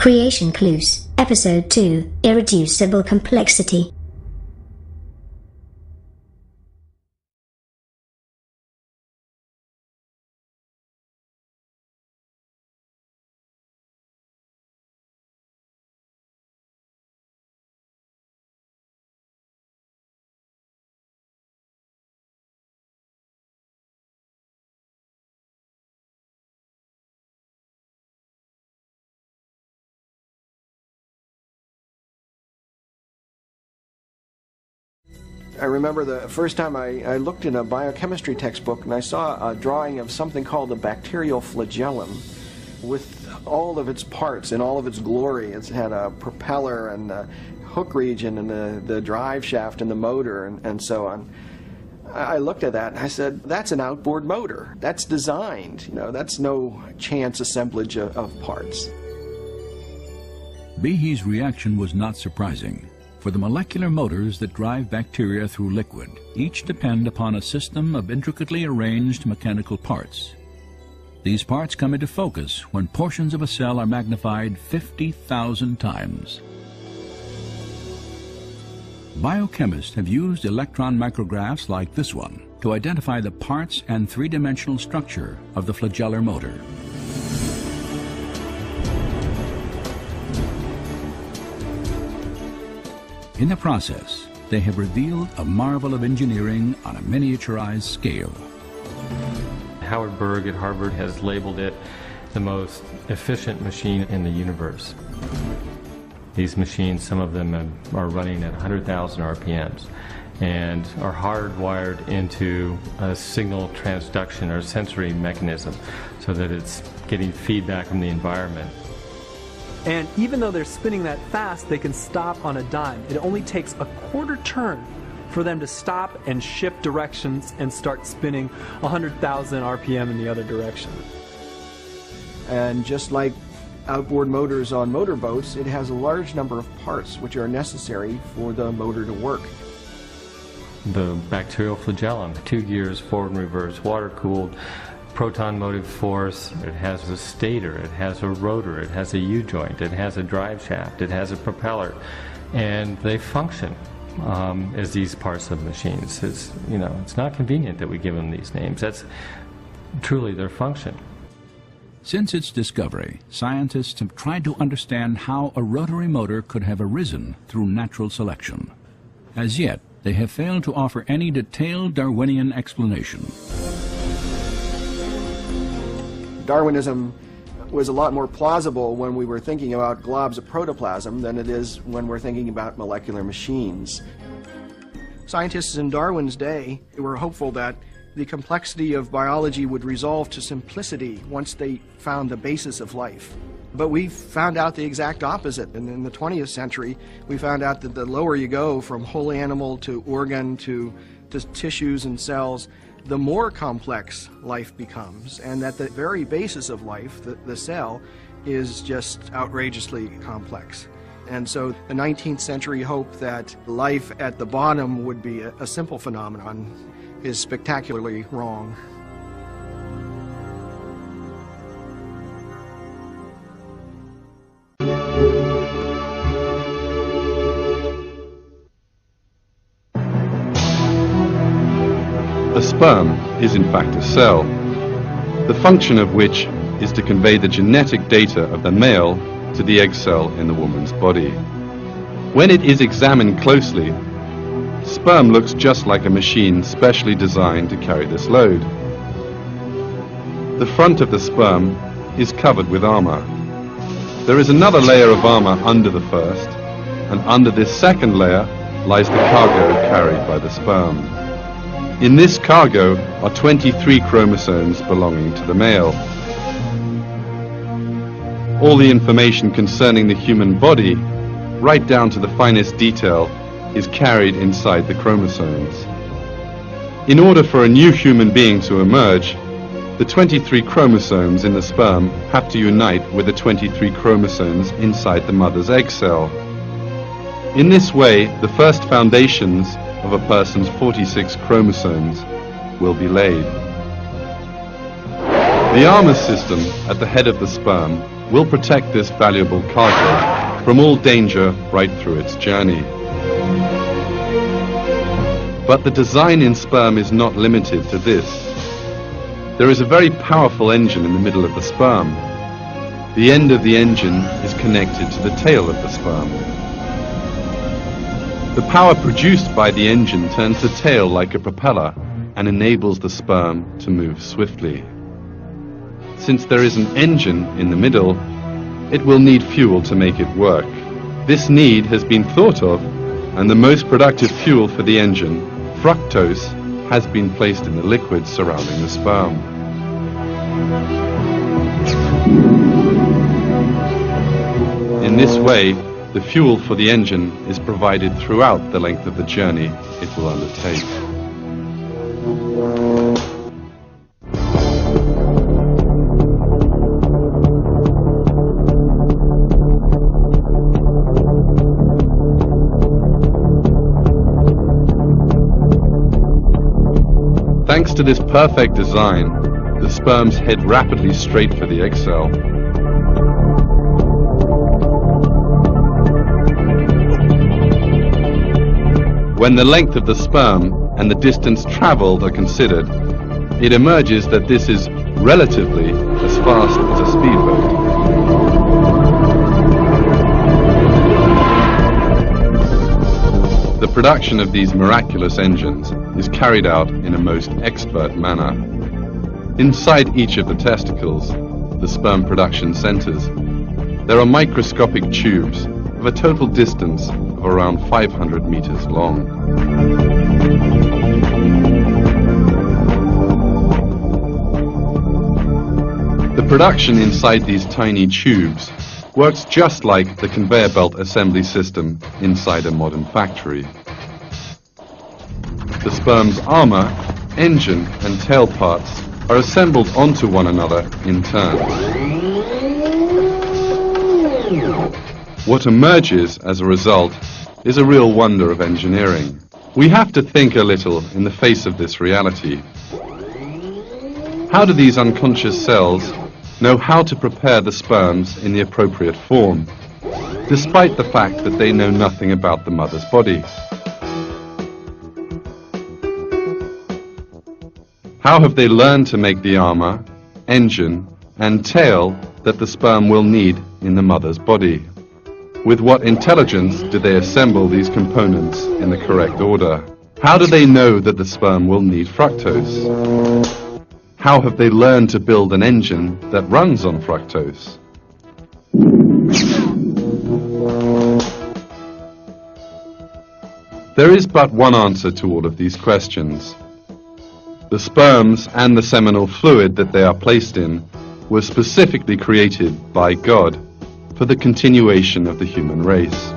Creation Clues, Episode 2, Irreducible Complexity. I remember the first time I looked in a biochemistry textbook and I saw a drawing of something called the bacterial flagellum with all of its parts in all of its glory. It had a propeller and a hook region and the drive shaft and the motor and so on. I looked at that and I said, that's an outboard motor. That's designed. That's no chance assemblage of parts. Behe's reaction was not surprising. For the molecular motors that drive bacteria through liquid each depend upon a system of intricately arranged mechanical parts. These parts come into focus when portions of a cell are magnified 50,000 times. Biochemists have used electron micrographs like this one to identify the parts and three-dimensional structure of the flagellar motor. In the process, they have revealed a marvel of engineering on a miniaturized scale. Howard Berg at Harvard has labeled it the most efficient machine in the universe. These machines, some of them are running at 100,000 RPMs and are hardwired into a signal transduction or sensory mechanism so that it's getting feedback from the environment. And even though they're spinning that fast, they can stop on a dime. It only takes a quarter turn for them to stop and shift directions and start spinning 100,000 RPM in the other direction. And just like outboard motors on motorboats, it has a large number of parts which are necessary for the motor to work. The bacterial flagellum, 2 gears, forward and reverse, water-cooled, proton motive force. It has a stator, it has a rotor, it has a U-joint, it has a drive shaft, it has a propeller, and they function as these parts of machines. It's not convenient that we give them these names. That's truly their function. Since its discovery, scientists have tried to understand how a rotary motor could have arisen through natural selection. As yet, they have failed to offer any detailed Darwinian explanation. Darwinism was a lot more plausible when we were thinking about globs of protoplasm than it is when we're thinking about molecular machines. Scientists in Darwin's day were hopeful that the complexity of biology would resolve to simplicity once they found the basis of life. But we found out the exact opposite. And in the 20th century, we found out that the lower you go from whole animal to organ to tissues and cells, the more complex life becomes, and that the very basis of life, the cell, is just outrageously complex. And so the 19th century hope that life at the bottom would be a simple phenomenon is spectacularly wrong. A sperm is in fact a cell, the function of which is to convey the genetic data of the male to the egg cell in the woman's body. When it is examined closely, sperm looks just like a machine specially designed to carry this load. The front of the sperm is covered with armor. There is another layer of armor under the first, and under this second layer lies the cargo carried by the sperm. In this cargo are 23 chromosomes belonging to the male. All the information concerning the human body, right down to the finest detail, is carried inside the chromosomes. In order for a new human being to emerge, the 23 chromosomes in the sperm have to unite with the 23 chromosomes inside the mother's egg cell. In this way, the first foundations of a person's 46 chromosomes will be laid. The armor system at the head of the sperm will protect this valuable cargo from all danger right through its journey. But the design in sperm is not limited to this. There is a very powerful engine in the middle of the sperm. The end of the engine is connected to the tail of the sperm. The power produced by the engine turns the tail like a propeller and enables the sperm to move swiftly. Since there is an engine in the middle, it will need fuel to make it work. This need has been thought of, and the most productive fuel for the engine, fructose, has been placed in the liquid surrounding the sperm. In this way, the fuel for the engine is provided throughout the length of the journey it will undertake. Thanks to this perfect design, the sperms head rapidly straight for the egg cell. When the length of the sperm and the distance traveled are considered, it emerges that this is relatively as fast as a speedboat. The production of these miraculous engines is carried out in a most expert manner. Inside each of the testicles, the sperm production centers, there are microscopic tubes of a total distance of around 500 meters long. The production inside these tiny tubes works just like the conveyor belt assembly system inside a modern factory. The sperm's armor, engine, and tail parts are assembled onto one another in turn. What emerges as a result is a real wonder of engineering. We have to think a little in the face of this reality. How do these unconscious cells know how to prepare the sperms in the appropriate form, despite the fact that they know nothing about the mother's body? How have they learned to make the armor, engine, and tail that the sperm will need in the mother's body? With what intelligence do they assemble these components in the correct order? How do they know that the sperm will need fructose? How have they learned to build an engine that runs on fructose? There is but one answer to all of these questions. The sperms and the seminal fluid that they are placed in were specifically created by God for the continuation of the human race.